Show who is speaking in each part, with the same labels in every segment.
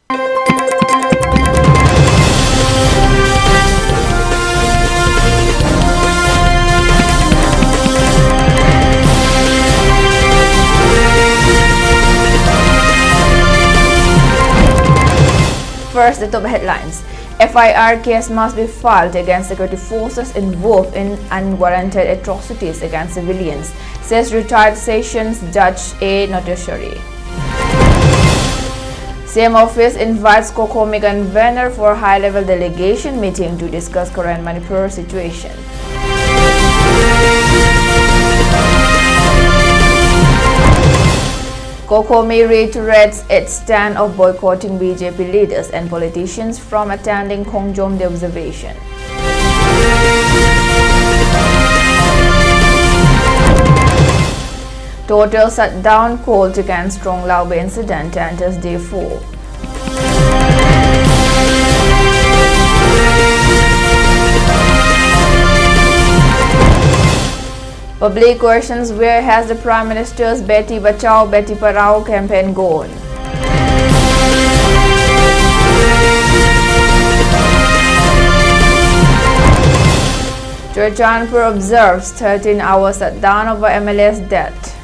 Speaker 1: First, the top headlines. FIR case must be filed against security forces involved in unwarranted atrocities against civilians, says retired Sessions Judge A. Notishari. CM office invites Kokomi convener for high-level delegation meeting to discuss current Manipur situation. Kokomi reiterates its stand of boycotting BJP leaders and politicians from attending Khongjom the observation. Total shutdown called against Trong Laube incident enters day 4. Public questions: where has the Prime Minister's Beti Bachao Beti Padhao campaign gone? Churchanpur observes 13-hour shutdown over MLA's death.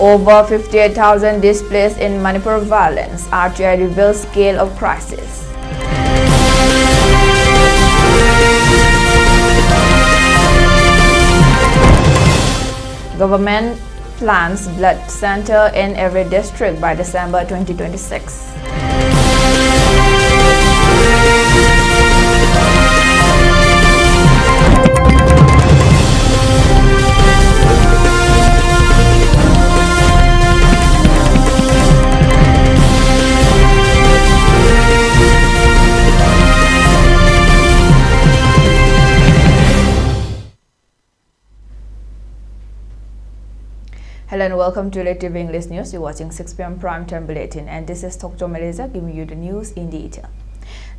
Speaker 1: Over 58,000 displaced in Manipur violence. RTI reveals scale of crisis. Government plans blood center in every district by December 2026. Hello and welcome to ELITETV English News. You're watching 6 p.m. Prime Time Bulletin, and this is Dr. Aleza giving you the news in detail.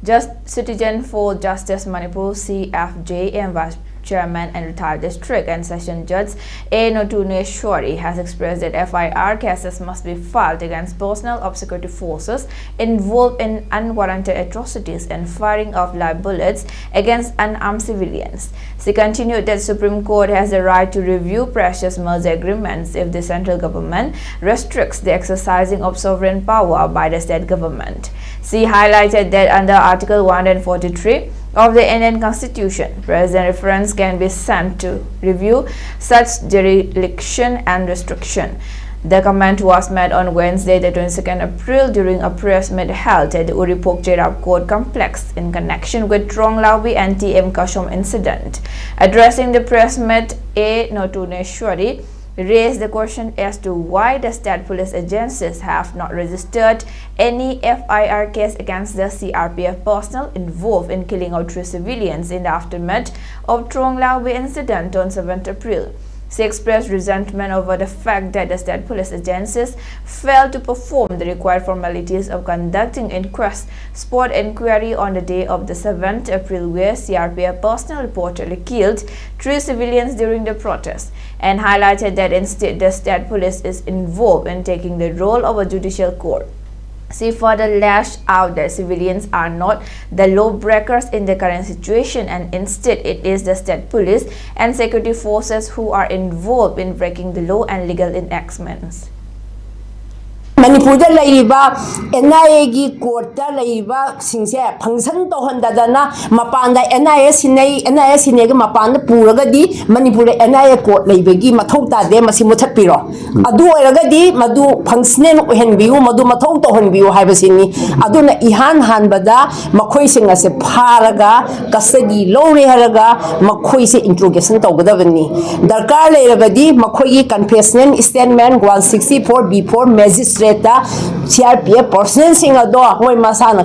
Speaker 1: Just Citizen for Justice Manipur CFJ and Vice Chairman and retired District and Session Judge A. Notuneshwari has expressed that FIR cases must be filed against personnel of security forces involved in unwarranted atrocities and firing of live bullets against unarmed civilians. She continued that Supreme Court has the right to review precious merger agreements if the central government restricts the exercising of sovereign power by the state government. She highlighted that under Article 143 of the Indian Constitution, President reference can be sent to review such dereliction and restriction. The comment was made on Wednesday, the 22nd April, during a press meet held at the Uripok Cherab Court Complex in connection with Trong Laube and TM Kashom incident. Addressing the press meet, A. Notuneshwari raised the question as to why the state police agencies have not registered any FIR case against the CRPF personnel involved in killing out 3 civilians in the aftermath of Trong Laube incident on 7th April. She expressed resentment over the fact that the state police agencies failed to perform the required formalities of conducting inquest spot inquiry on the day of the 7th April, where CRPF personnel reportedly killed 3 civilians during the protest, and highlighted that instead the state police is involved in taking the role of a judicial court. She further lashed out that civilians are not the lawbreakers in the current situation, and instead it is the state police and security forces who are involved in breaking the law and legal enactments.
Speaker 2: Manipur da laiba NIA gi court da laiba singse function to handadana mapanda NIA sinai ga mapanda puraga di Manipur NIA court laiba gi mathau ta de masi muthat piro adu oiraga di madu functional ohenbiu madu mathau to hanbiu haibasini aduna ihan hanbada makhoi singa se pharaga custody lore haraga makhoi se interrogation tawgadabani darkar leiraga di makhoi gi confession statement 164 before magistrate CRPF personnel singa do moi masana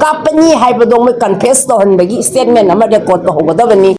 Speaker 2: kapani haibado moi confess to hanbagi statement ama record to hogadabani.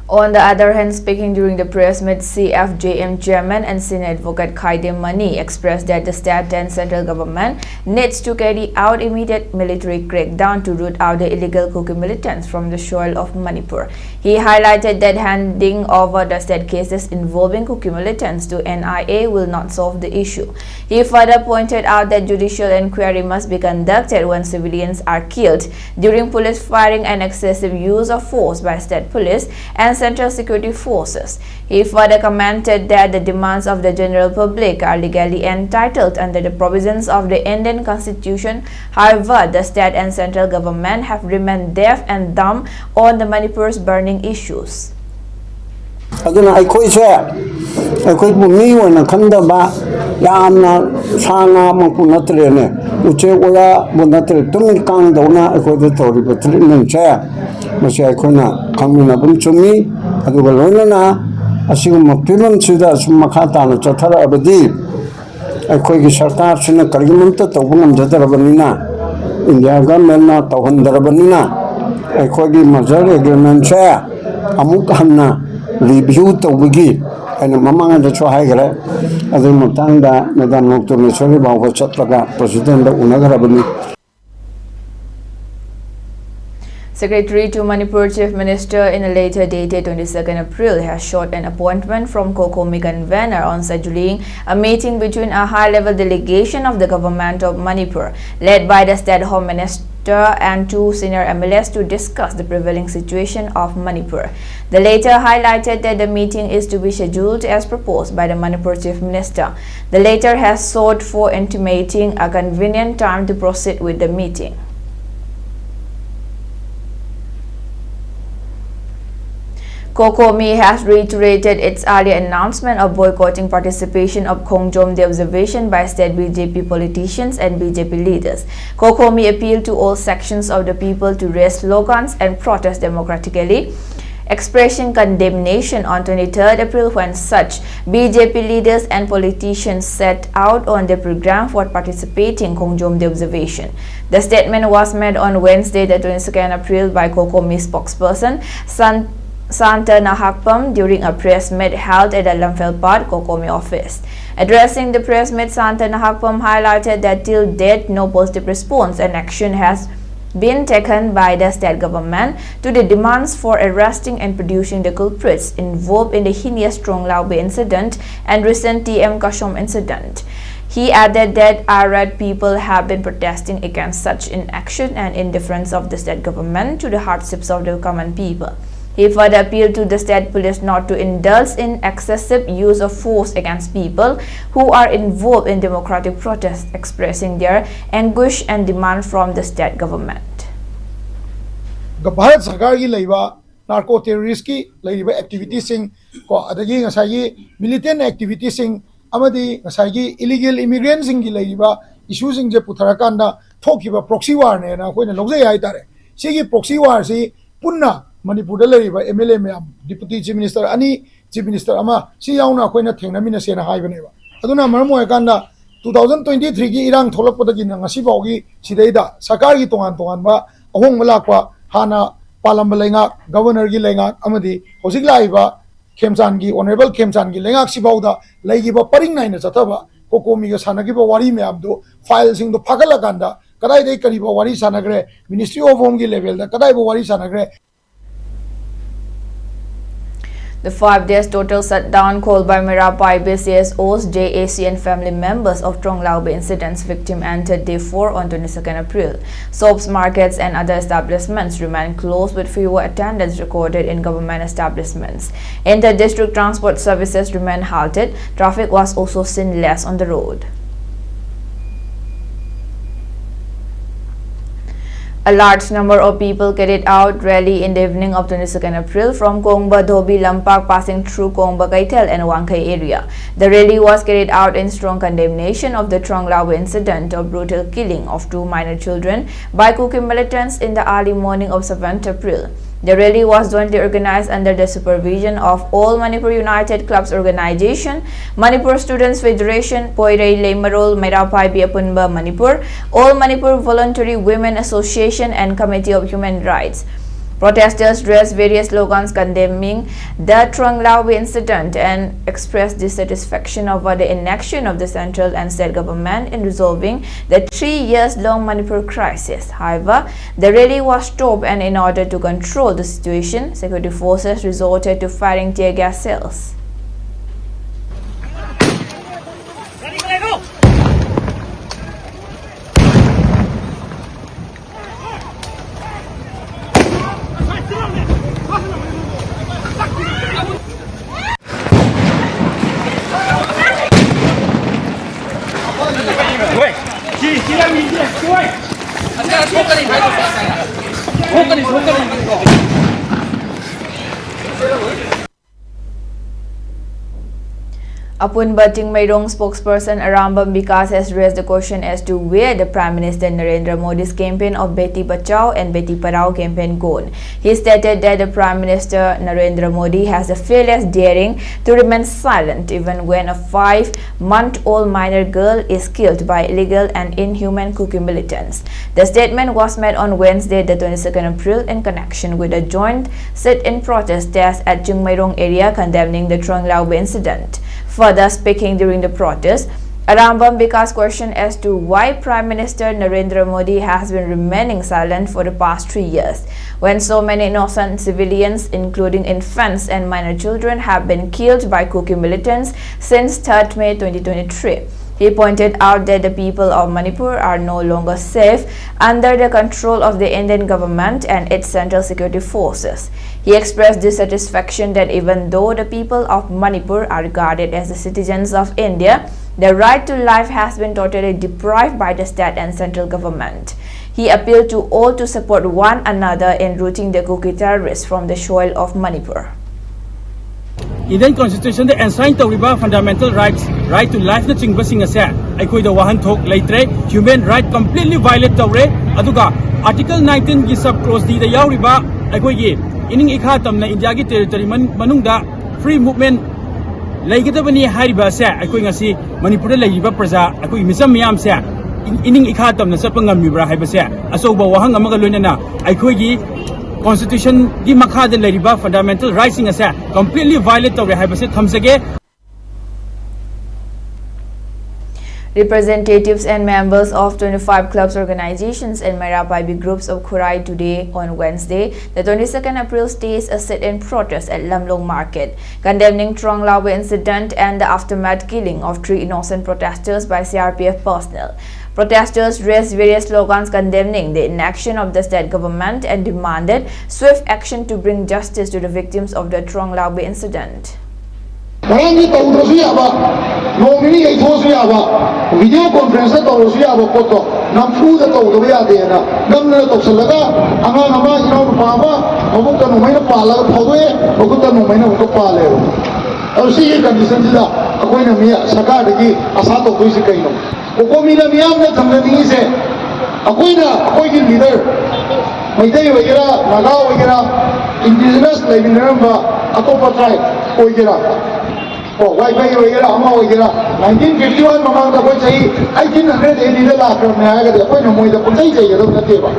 Speaker 1: On the other hand, speaking during the press meet, CFJM chairman and senior advocate Khaidem Mani expressed that the state and central government needs to carry out immediate military crackdown to root out the illegal Kuki militants from the soil of Manipur. He highlighted that handing over the state cases involving Kuki militants to NIA will not solve the issue. He further pointed out that judicial inquiry must be conducted when civilians are killed during police firing and excessive use of force by state police and central security forces. He further commented that the demands of the general public are legally entitled under the provisions of the Indian Constitution. However, the state and central government have remained deaf and dumb on the Manipur's burning issues.
Speaker 3: aduna aikoi se aikoi bu mi wana khanda ba yamna sanga mangpu natre ne uche oya bu natre tumin kang dona aikoi de tori bu treatment se mase aikoi na khamina bum chumi aduga loina na asigu mapilon sida summa khata na chathara abadi aikoi gi sarkar sina kargimanta tawbungam jadarabani India government na tawhandarabani na aikoi gi major agreement se amuk hanna review tawgi and mamanga de chahagara adu mutanda medan noktur nesori bawa chatlaga president da unagarabani.
Speaker 1: Secretary to Manipur Chief Minister in a letter dated 22nd April has sought an appointment from Kokomi convener on scheduling a meeting between a high-level delegation of the government of Manipur, led by the State Home Minister and two senior MLAs to discuss the prevailing situation of Manipur. The letter highlighted that the meeting is to be scheduled as proposed by the Manipur Chief Minister. The letter has sought for intimating a convenient time to proceed with the meeting. Kokomi has reiterated its earlier announcement of boycotting participation of Khongjom the observation by state BJP politicians and BJP leaders. Kokomi appealed to all sections of the people to raise slogans and protest democratically, expressing condemnation on 23rd April when such BJP leaders and politicians set out on their program for participating in Khongjom the observation. The statement was made on Wednesday, the 22nd April by Kokomi spokesperson Santa Nahakpam during a press meet held at the Lamphel Kokomi office. Addressing the press meet, Santa Nahakpam highlighted that till date no positive response and action has been taken by the state government to the demands for arresting and producing the culprits involved in the heinous Tronglaube incident and recent TM Kashom incident. He added that Arab people have been protesting against such inaction and indifference of the state government to the hardships of the common people. He further appealed to the state police not to indulge in excessive use of force against people who are involved in democratic protests, expressing their anguish and demand from the state government.
Speaker 4: Bharat Sarkar ki laiba narco terrorist ki laiba activities sing ko adagi ngasai militant activities sing amadi ngasai illegal immigrants sing ki laiba issues sing je putharakanda thokiba proxy war ne na koina lojai ai tare sigi proxy war si punna Manipur laiba MLA me deputy chief minister ani chief minister ama si yauna koina thengnamina sena haibane ba aduna maramo ekanda 2023 gi irang tholakpada gi ngasi bawgi sidaida sarkar gi tongan ba ahong malakwa hana palam lenga governor gi lenga amadi hosik laiba khemchan gi honorable khemchan gi lenga sibauda laigi ba paring nai na chathaba kokomi ga sanagi ba wari me abdo file sing do phagala ganda kadai dei kari ba wari sanagre ministry of home gi level da kadai ba wari sanagre.
Speaker 1: The 5 days total shutdown called by Merapai CSOs, JAC and family members of Tronglaube incidents victim entered day 4 on 22nd April. Shops, markets and other establishments remain closed with fewer attendance recorded in government establishments. Inter-district transport services remain halted. Traffic was also seen less on the road. A large number of people carried out rally in the evening of 22nd April from Kongba Dhobi Lampak passing through Kongba Kaitel and Wangkai area. The rally was carried out in strong condemnation of the Tronglaube incident of brutal killing of 2 minor children by Kuki militants in the early morning of 7th April. The rally was jointly organized under the supervision of All Manipur United Clubs Organization, Manipur Students Federation, Poirei Leimarol Merapai Biapunba Manipur, All Manipur Voluntary Women Association and Committee of Human Rights. Protesters raised various slogans condemning the Trong Lawi incident and expressed dissatisfaction over the inaction of the central and state government in resolving the 3-year-long Manipur crisis. However, the rally was stopped, and in order to control the situation, security forces resorted to firing tear gas cells. Apunba Tingmairong spokesperson Arambai Tenggol has raised the question as to where the Prime Minister Narendra Modi's campaign of Beti Bachao and Beti Padhao campaign gone. He stated that the Prime Minister Narendra Modi has the fearless daring to remain silent even when a 5-month-old minor girl is killed by illegal and inhuman Kuki militants. The statement was made on Wednesday, the 22nd April, in connection with a joint sit-in protest at Tingmairong area condemning the Trong Lawi incident. Further speaking during the protest, Arambai Tenggol's question as to why Prime Minister Narendra Modi has been remaining silent for the past 3 years, when so many innocent civilians, including infants and minor children, have been killed by Kuki militants since 3rd May 2023. He pointed out that the people of Manipur are no longer safe under the control of the Indian government and its central security forces. He expressed dissatisfaction that even though the people of Manipur are regarded as the citizens of India, the right to life has been totally deprived by the state and central government. He appealed to all to support one another in rooting the Kuki terrorists from the soil of Manipur.
Speaker 5: Indian Constitution enshrined the fundamental rights, right to life na chingba sing ase aikoi da wahan thok leitre human right completely violate tawre aduga article 19 gi sub clause d da yauriba aikoi gi ining ikha tamna India gi territory manung da free movement leigadabani hariba se aikoi ngasi Manipur da leiba praja aikoi misam miyam se ining ikha tamna sapangam mibra haiba se asoba wahang amaga loinana aikoi gi Constitution di makha de leriba fundamental rights in asa completely violate tawre haibase thamsage.
Speaker 1: Representatives and members of 25 clubs, organizations and Merapai groups of Khurai today on Wednesday, the 22nd April, staged a sit-in protest at Lamlong Market, condemning Trong Lawi incident and the aftermath killing of 3 innocent protesters by CRPF personnel. Protesters raised various slogans condemning the inaction of the state government and demanded swift action to bring justice to the victims of the Trong Lawi incident.
Speaker 6: Video conference Okomina miyam na thamdani se akoina akoigi leader maitai wagera naga wagera indigenous levinaramba atopa tribe wagera wifi wagera ama wagera 1951 mamang da koi chahi 1880 da la kar na aga de akoina moida puntai chai yado nateba.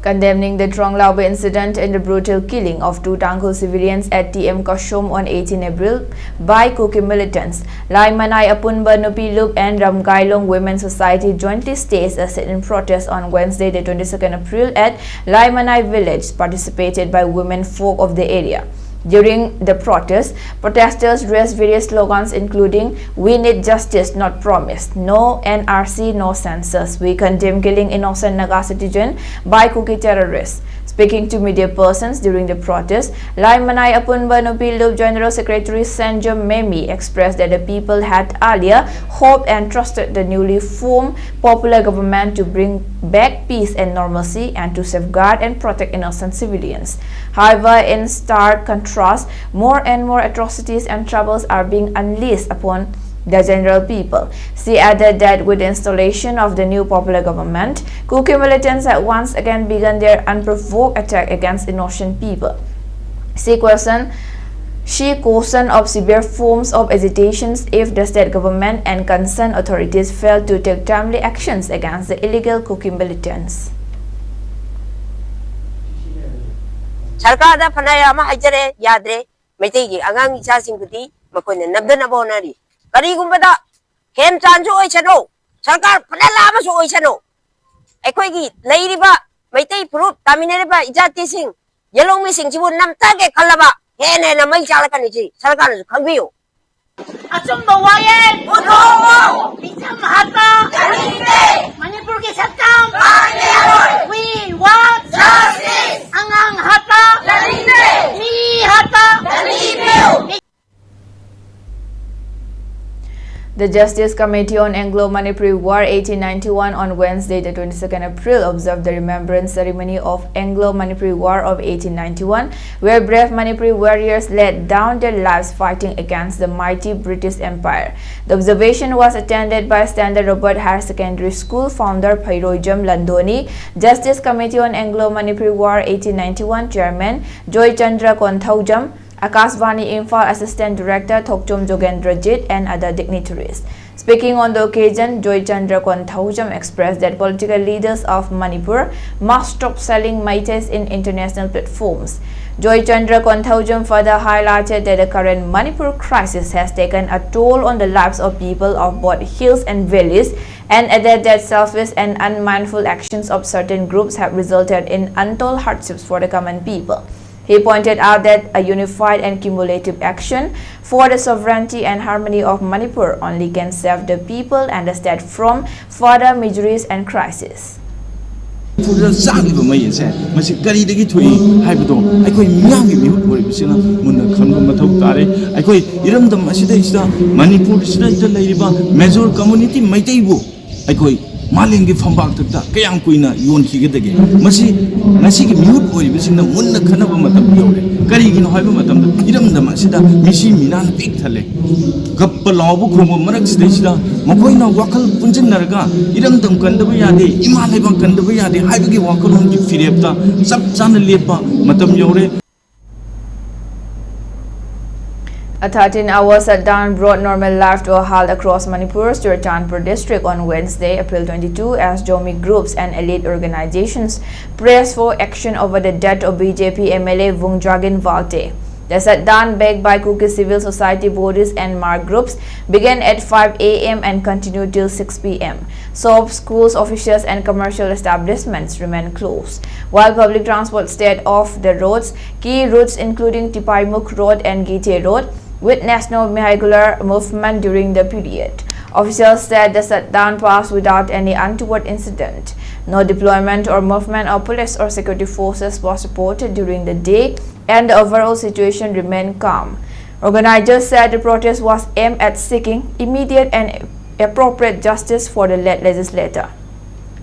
Speaker 1: Condemning the Trong Lawi incident and the brutal killing of 2 Tangkhul civilians at TM Kashom on 18 April by Kuki militants, Lai Manai Apunba Nupilup and Ramgailong Women's Society jointly staged a sit-in protest on Wednesday, the 22nd April at Lai Manai village, participated by women folk of the area. During the protest, protesters raised various slogans including "We need justice, not promised," "No NRC, no census," "We condemn killing innocent Naga citizen by Kuki terrorists." Speaking to media persons during the protest, Lai Manai Apunba Nupilup General Secretary Sanjam Memi expressed that the people had earlier hoped and trusted the newly formed popular government to bring back peace and normalcy and to safeguard and protect innocent civilians. However, in stark contrast, more and more atrocities and troubles are being unleashed upon the general people. She added that with the installation of the new popular government, Kuki militants had once again begun their unprovoked attack against innocent people. She cautioned of severe forms of agitations if the state government and concerned authorities failed to take timely actions against the illegal Kuki militants.
Speaker 7: sarkada phanaya ma hajare yadre maitai gi angang icha singbuti makoina nabdana bonari kari gumbada hem chanjo oi chano sarkar phanala ma so oi chano aikoi gi leiriba maitai proof tamineriba ijati sing yelong mi sing jibu namtage khalaba hene na mai chalakani ji sarkar khangbiyo
Speaker 8: Asumba wayan Utomo Bisam hata Manipur ke shutdown We want justice Angang hata Mi hata
Speaker 1: The Justice Committee on Anglo-Manipur War 1891 on Wednesday, the 22nd April, observed the remembrance ceremony of Anglo-Manipur War of 1891, where brave Manipuri warriors laid down their lives fighting against the mighty British Empire. The observation was attended by Standard Robert Higher Secondary School founder Phairojam Landoni, Justice Committee on Anglo-Manipur War 1891 Chairman Joy Chandra Konthaujam, Akashvani Imphal Assistant Director Thokchom Jogendrajit and other dignitaries. Speaking on the occasion, Joy Chandra Konthaujam expressed that political leaders of Manipur must stop selling maites in international platforms. Joy Chandra Konthaujam further highlighted that the current Manipur crisis has taken a toll on the lives of people of both hills and valleys, and added that selfish and unmindful actions of certain groups have resulted in untold hardships for the common people. He pointed out that a unified and cumulative action for the sovereignty and harmony of Manipur only can save the people and the state from further miseries and crises.
Speaker 9: Malingi fambak takta kayang kuina yon higedage masi nasi ki mute oi bisina munna khana ba matam yore kari gi no haiba matam da iram da masida misi minan pik thale gappa lawu khromo marak sida sida makoina wakal punjin narga iram dam kandaba yade ima leba kandaba yade haiba gi wakal hon gi firepta sab chana lepa matam yore.
Speaker 1: A 13-hour shutdown brought normal life to a halt across Manipur's Churachandpur district on Wednesday, April 22, as Jomi groups and elite organizations pressed for action over the death of BJP MLA Vungdragin Valte. The shutdown, backed by Kuki civil society bodies and MARC groups, began at 5 a.m. and continued till 6 p.m. Shops, schools, officials and commercial establishments remained closed, while public transport stayed off the roads. Key routes including Tipaimuk Road and Gite Road witnessed no vehicular movement during the period. Officials said the shutdown passed without any untoward incident. No deployment or movement of police or security forces was reported during the day, and the overall situation remained calm. Organizers said the protest was aimed at seeking immediate and appropriate justice for the late legislator.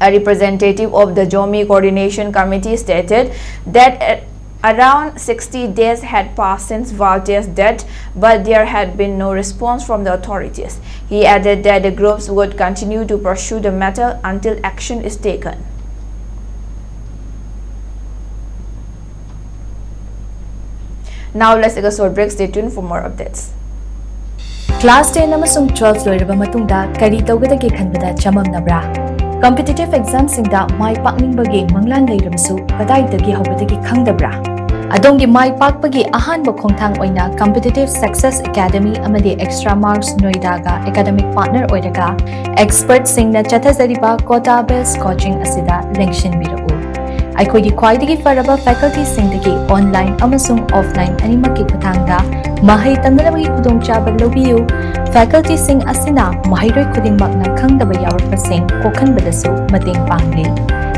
Speaker 1: A representative of the Jomi Coordination Committee stated that around 60 days had passed since Valte's death, but there had been no response from the authorities. He added that the groups would continue to pursue the matter until action is taken. Now let's take a short break. Stay tuned for more updates.
Speaker 10: Class 10 amasung 12 loiraba matungda kari tawgadagi khanbada chamamnabra. Competitive exam singda mai pakningbagi manglan leirabasu kadaidagi hawbadagi khangdabra. Adongi mai pakpagi ahanba khongthang oina Competitive Success Academy amadi Extra Marks Noidaga academic partner oiraga expert singna chathazariba quota based coaching asida lengshin birau. Aikodi khwaidagi faraba faculty singdagi online amasung offline animaki khuthangda mahai tamnabagi khudongchaba lobiyu. Faculty sing asina mahairoi khudingmakna khangdaba yawarpa sing kokhanbadasu mating pangli.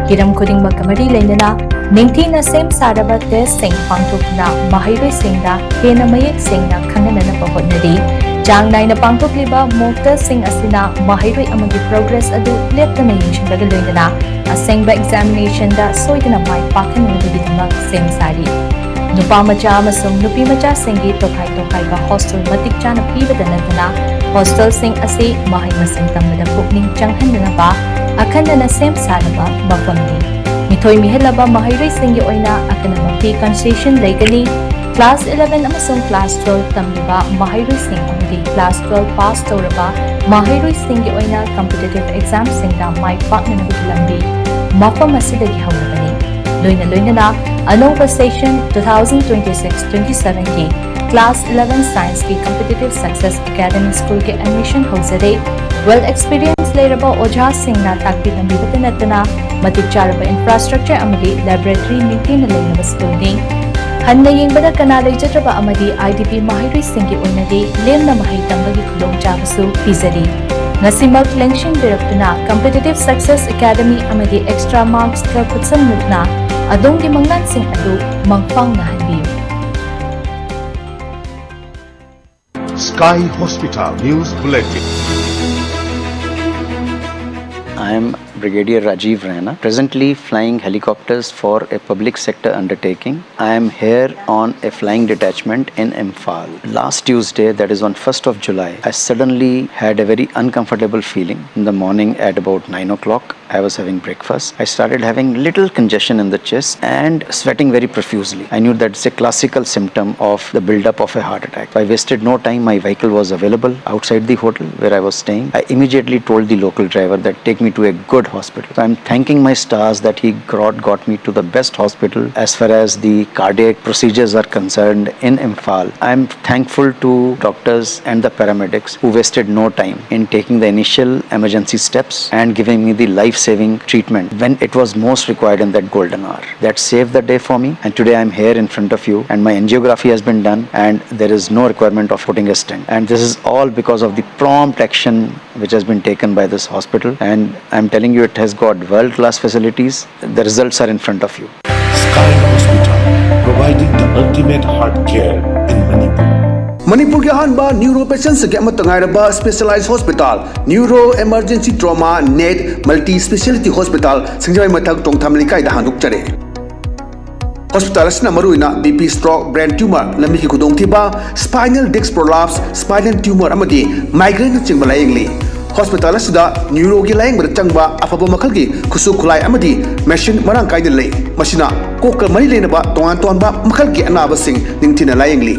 Speaker 10: Hiram khudingmak kamari leinana ningthina sem saraba test sing pangthokna mahairoi singda hena mayek singna khanganana pahotnari. Jang naina pangthokliba mock test sing asina mahairoi amagi progress adu leptana yengsindaga loinana asengba examination da soidana mai pakhanabagidama sem sari. Nupa macha amasung nupi macha singi tokai tokai ba hostel matik chana pibada natana hostel sing asi mahai masing tambada pukning changhandana ba akhandana sem saraba bafamni. Mithoi mihelaba mahairoi singi oina akana mapi concession legani class 11 amasung class 12 tamliba mahairoi sing amadi class 12 pass tawraba mahairoi singi oina competitive exam singda mai paknana lambi mafam asidagi hawrabani. Loina Anova Session 2026-27 Class 11 Science की Competitive Success Academy School के admission होजरे well experienced लेरबा ओझा सिंगना ताकि तंबीबते नतना मतिक चारबा infrastructure अमदी laboratory निंगतेन लेनबा school ने हन्ना येंगबदा कना लेजत्रबा अमदी IDP माहिरी सिंगी ओइनदी Lemna माहि तंबगी खुलोंग चाबसु पिजरी Ngasimak lengshin birakuna Competitive Success Academy amadi extra marks ka kutsam nutna adonggi manglan sing adu mangfang na hanbiyu.
Speaker 11: Sky Hospital News Bulletin.
Speaker 12: I am Brigadier Rajiv Raina, presently flying helicopters for a public sector undertaking. I am here on a flying detachment in Imphal. Last Tuesday, that is on 1st of July, I suddenly had a very uncomfortable feeling. In the morning at about 9 o'clock, I was having breakfast. I started having little congestion in the chest and sweating very profusely. I knew that it's a classical symptom of the build-up of a heart attack. I wasted no time. My vehicle was available outside the hotel where I was staying. I immediately told the local driver that take me to a good hospital. So I'm thanking my stars that he got me to the best hospital as far as the cardiac procedures are concerned in Imphal. I'm thankful to doctors and the paramedics who wasted no time in taking the initial emergency steps and giving me the life-saving treatment when it was most required in that golden hour. That saved the day for me, and today I'm here in front of you and my angiography has been done and there is no requirement of putting a stent. And this is all because of the prompt action which has been taken by this hospital, and I'm telling you it has got world-class facilities. The results are in front of you.
Speaker 11: Sky Hospital, providing the ultimate heart care in Manipur.
Speaker 13: Manipur के अहानबा neuro patients के अमतंगायरबा specialised hospital neuro emergency trauma net multi speciality hospital सिंगजमाई मथक टोंगथाम लिकाइदा हांदुकचरे hospital असना मरुइना बीपी स्ट्रोक ब्रेन ट्यूमर लम्बी की खुदोंगथिबा spinal disc prolapse spinal tumour अमदी माइग्रेन चिंगबा लायंगली हॉस्पिटल असदा न्यूरो की लायंगबा चंगबा अफबा मखल की खुसु खुलाई अमदी मशीन मरांग काइदे लई मसिना कोक मरी लेनबा तोंगान तोंबा मखल की अनाबसिंग निंगथिना लायंगली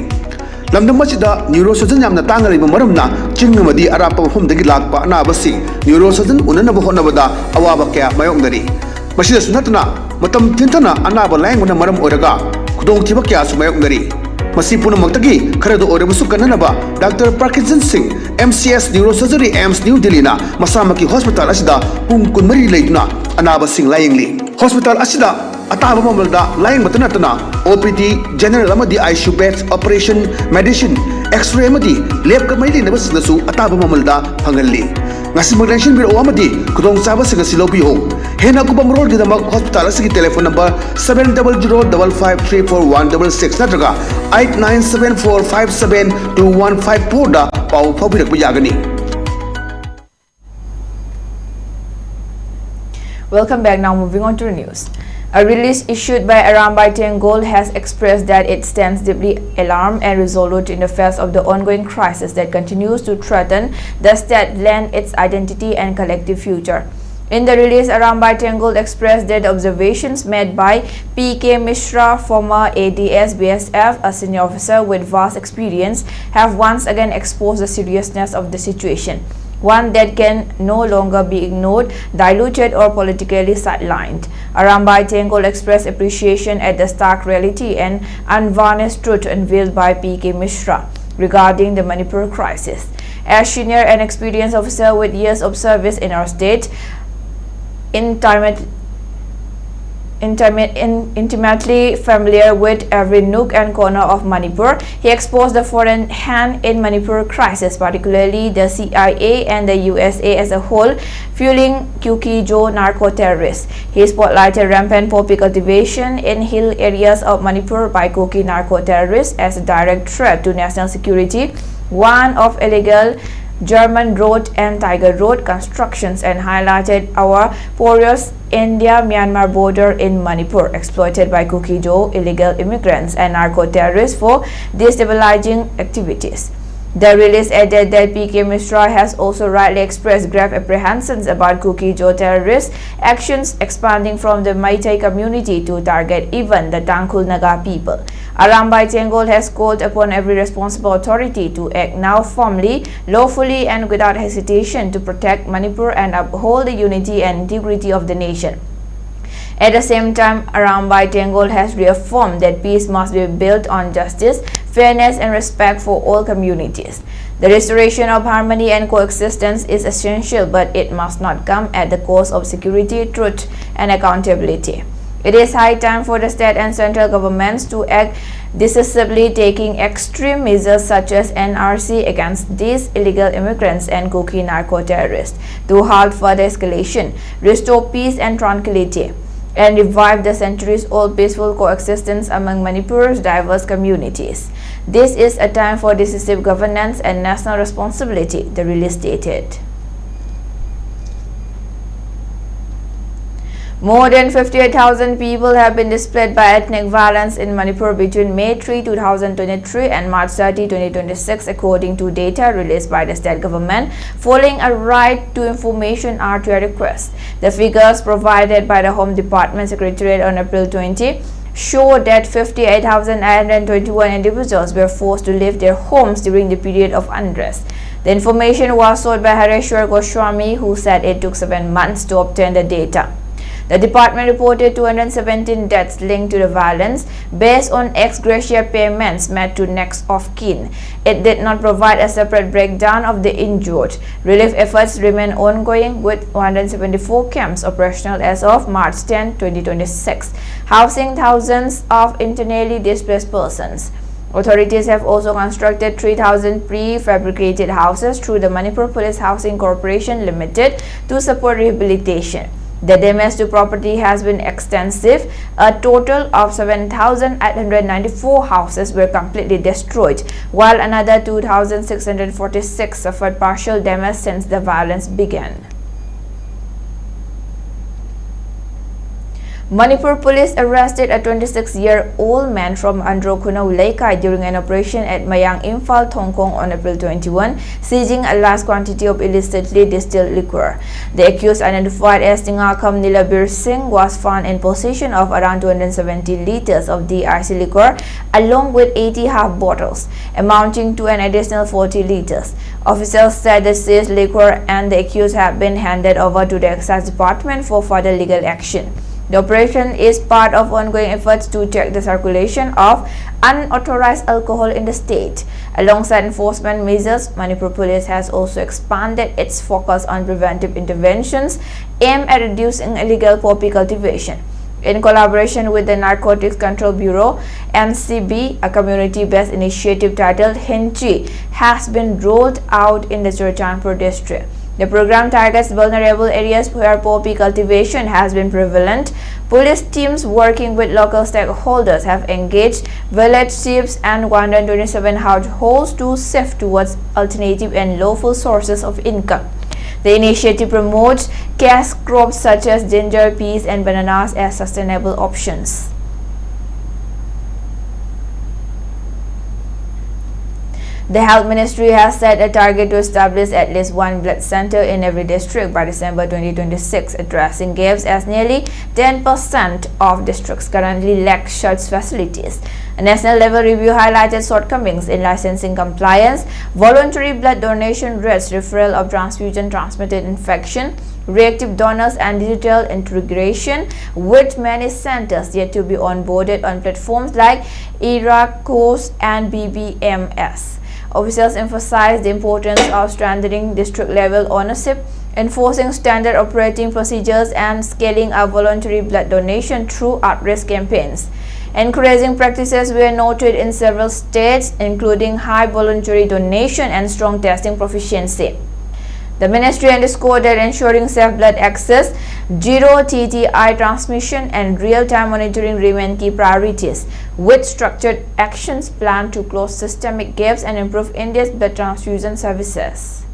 Speaker 13: लमदम मसिदा न्यूरो सर्जन यामना तांगा लेबा मरमना चिंगमदी अरापा मफमदगी लाकपा अनाबसि न्यूरो सर्जन उननबा होनबदा अवाबा कया मायोंगदरी मसिदा सुनतना मतम थिंथना अनाबा लायंगना मरम ओरगा खुदोंथिबा कया सुमायोंगदरी मसी पुनमक्तगी खरदो ओरबसु कननबा doctor Parkinson Singh MCS neuro surgery AIIMS new Delhi ना मसामकी हॉस्पिटल असिदा पुंग कुनमरी लेदुना अनाबा सिंह लायंगली हॉस्पिटल असिदा अताब ममलदा लाइन मतनतना OPD जनरल अमदी ICU beds operation medicine x-ray अमदी लैब कमैली नबसनसु अताब ममलदा फंगल्ली ngasi maglension biro amadi kudong chaba singa silobiho hena kubam road gidamak hospital asigi telephone number 7005534166 natraga 8974572154 da pau phabirak yagani.
Speaker 1: Welcome back. Now moving on to the news. A release issued by Arambai Tenggol has expressed that it stands deeply alarmed and resolute in the face of the ongoing crisis that continues to threaten the state, land, its identity and collective future. In the release, Arambai Tenggol expressed that observations made by P.K. Mishra, former ADS BSF, a senior officer with vast experience, have once again exposed the seriousness of the situation, one that can no longer be ignored, diluted or politically sidelined. Arambai Tenggol expressed appreciation at the stark reality and unvarnished truth unveiled by P.K. Mishra regarding the Manipur crisis. As senior and experienced officer with years of service in our state, intimately familiar with every nook and corner of Manipur, he exposed the foreign hand in Manipur crisis, particularly the CIA and the USA as a whole, fueling Kuki-Jo narco-terrorists. He spotlighted rampant poppy cultivation in hill areas of Manipur by Kuki narco-terrorists as a direct threat to national security, one of illegal German road and Tiger Road constructions, and highlighted our porous India-Myanmar border in Manipur, exploited by Kuki-Jo illegal immigrants and narco-terrorists for destabilizing activities. The release added that P.K. Mishra has also rightly expressed grave apprehensions about Kuki-Jo terrorist actions expanding from the Meitei community to target even the Tangkhul Naga people. Arambai Tenggol has called upon every responsible authority to act now firmly, lawfully and without hesitation to protect Manipur and uphold the unity and integrity of the nation. At the same time, Arambai Tenggol has reaffirmed that peace must be built on justice, fairness and respect for all communities. The restoration of harmony and coexistence is essential, but it must not come at the cost of security, truth and accountability. It is high time for the state and central governments to act decisively, taking extreme measures such as NRC against these illegal immigrants and cookie narco-terrorists to halt further escalation, restore peace and tranquility, and revive the centuries-old peaceful coexistence among Manipur's diverse communities. This is a time for decisive governance and national responsibility, the release stated. More than 58,000 people have been displaced by ethnic violence in Manipur between May 3, 2023 and March 30, 2026, according to data released by the state government following a right to information RTI request. The figures provided by the Home Department Secretariat on April 20 show that 58,921 individuals were forced to leave their homes during the period of unrest. The information was sought by Hareshwar Goswami, who said it took 7 months to obtain the data. The department reported 217 deaths linked to the violence based on ex gratia payments made to next of kin. It did not provide a separate breakdown of the injured. Relief efforts remain ongoing, with 174 camps operational as of March 10, 2026, housing thousands of internally displaced persons. Authorities have also constructed 3,000 prefabricated houses through the Manipur Police Housing Corporation Limited to support rehabilitation. The damage to property has been extensive. A total of 7,894 houses were completely destroyed, while another 2,646 suffered partial damage since the violence began. Manipur police arrested a 26-year-old man from Androkuno Laikai during an operation at Mayang Imphal, Thongkong on April 21, seizing a large quantity of illicitly distilled liquor. The accused, identified as Tingakam Nilabir Singh, was found in possession of around 270 liters of DRC liquor along with 80 half bottles, amounting to an additional 40 liters. Officials said the seized liquor and the accused have been handed over to the Excise Department for further legal action. The operation is part of ongoing efforts to check the circulation of unauthorized alcohol in the state. Alongside enforcement measures, Manipur Police has also expanded its focus on preventive interventions aimed at reducing illegal poppy cultivation. In collaboration with the Narcotics Control Bureau, NCB, a community-based initiative titled Henchi has been rolled out in the Churchanpur district. The program targets vulnerable areas where poppy cultivation has been prevalent. Police teams working with local stakeholders have engaged village chiefs and 127 households to sift towards alternative and lawful sources of income. The initiative promotes cash crops such as ginger, peas and bananas as sustainable options. The Health Ministry has set a target to establish at least one blood center in every district by December 2026, addressing gaps as nearly 10% of districts currently lack such facilities. A national-level review highlighted shortcomings in licensing compliance, voluntary blood donation rates, referral of transfusion-transmitted infection, reactive donors and digital integration, with many centers yet to be onboarded on platforms like ERA-COS and BBMS. Officials emphasized the importance of strengthening district-level ownership, enforcing standard operating procedures, and scaling up voluntary blood donation through outreach campaigns. Encouraging practices were noted in several states, including high voluntary donation and strong testing proficiency. The ministry underscored that ensuring safe blood access, zero TTI transmission, and real-time monitoring remain key priorities, with structured actions planned to close systemic gaps and improve India's blood transfusion services.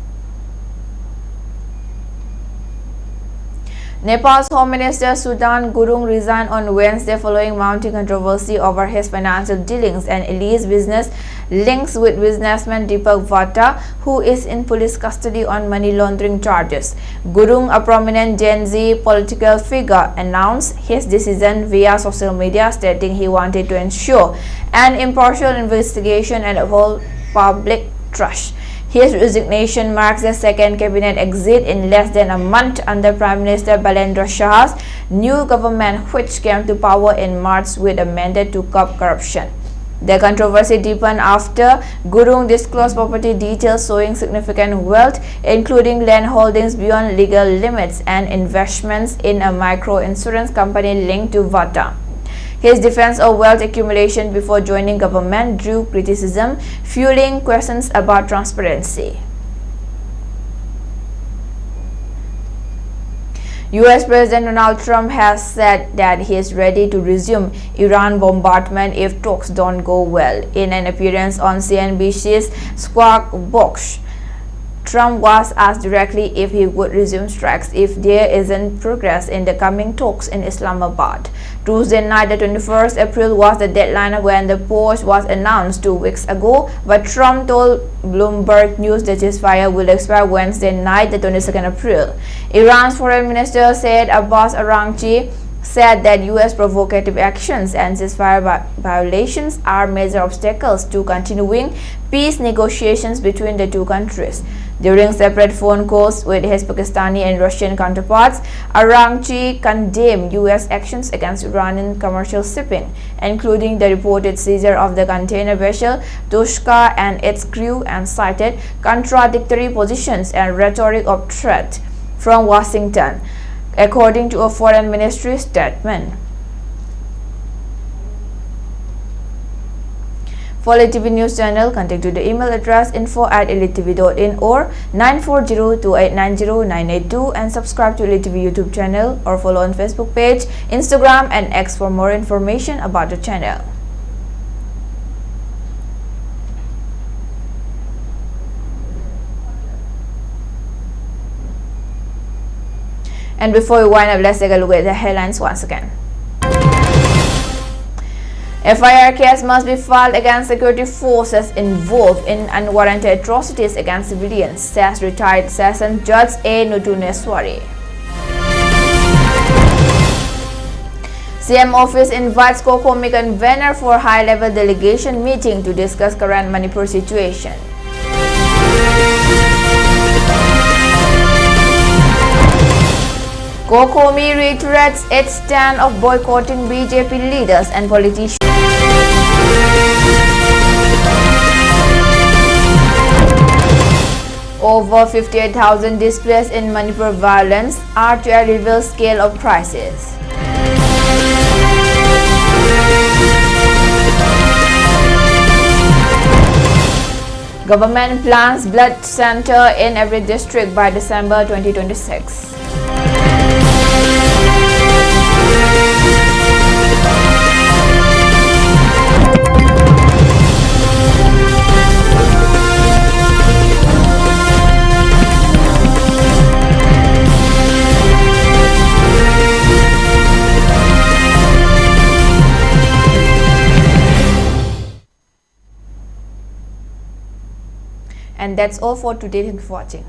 Speaker 1: Nepal's Home Minister Sudan Gurung resigned on Wednesday following mounting controversy over his financial dealings and illicit business links with businessman Deepak Vata, who is in police custody on money laundering charges. Gurung, a prominent Gen Z political figure, announced his decision via social media, stating he wanted to ensure an impartial investigation and uphold public trust. His resignation marks the second cabinet exit in less than a month under Prime Minister Balendra Shah's new government, which came to power in March with a mandate to curb corruption. The controversy deepened after Gurung disclosed property details showing significant wealth, including land holdings beyond legal limits and investments in a micro-insurance company linked to Vata. His defense of wealth accumulation before joining government drew criticism, fueling questions about transparency. US President Donald Trump has said that he is ready to resume Iran bombardment if talks don't go well. In an appearance on CNBC's Squawk Box, Trump was asked directly if he would resume strikes if there isn't progress in the coming talks in Islamabad. Tuesday night, the 21st April, was the deadline when the pause was announced 2 weeks ago, but Trump told Bloomberg News the ceasefire will expire Wednesday night, the 22nd April. Iran's foreign minister said Abbas Araghchi said that U.S. provocative actions and ceasefire violations are major obstacles to continuing peace negotiations between the two countries. During separate phone calls with his Pakistani and Russian counterparts, Araghchi condemned U.S. actions against Iranian commercial shipping, including the reported seizure of the container vessel Tushka and its crew, and cited contradictory positions and rhetoric of threat from Washington, according to a foreign ministry statement. For ELITETV News Channel, contact to the email address info@elitetv.in or 9402890982, and subscribe to ELITETV YouTube channel or follow on Facebook page, Instagram and X for more information about the channel. And before we wind up, let's take a look at the headlines once again. FIR case must be filed against security forces involved in unwarranted atrocities against civilians, says retired Session Judge A. Nutuneswari. CM office invites COCOMI convener for high-level delegation meeting to discuss current Manipur situation. COCOMI reiterates its stand of boycotting BJP leaders and politicians. Over 58,000 displaced in Manipur violence, RTI reveals scale of crisis. Government plans blood center in every district by December 2026. And that's all for today. Thank you for watching.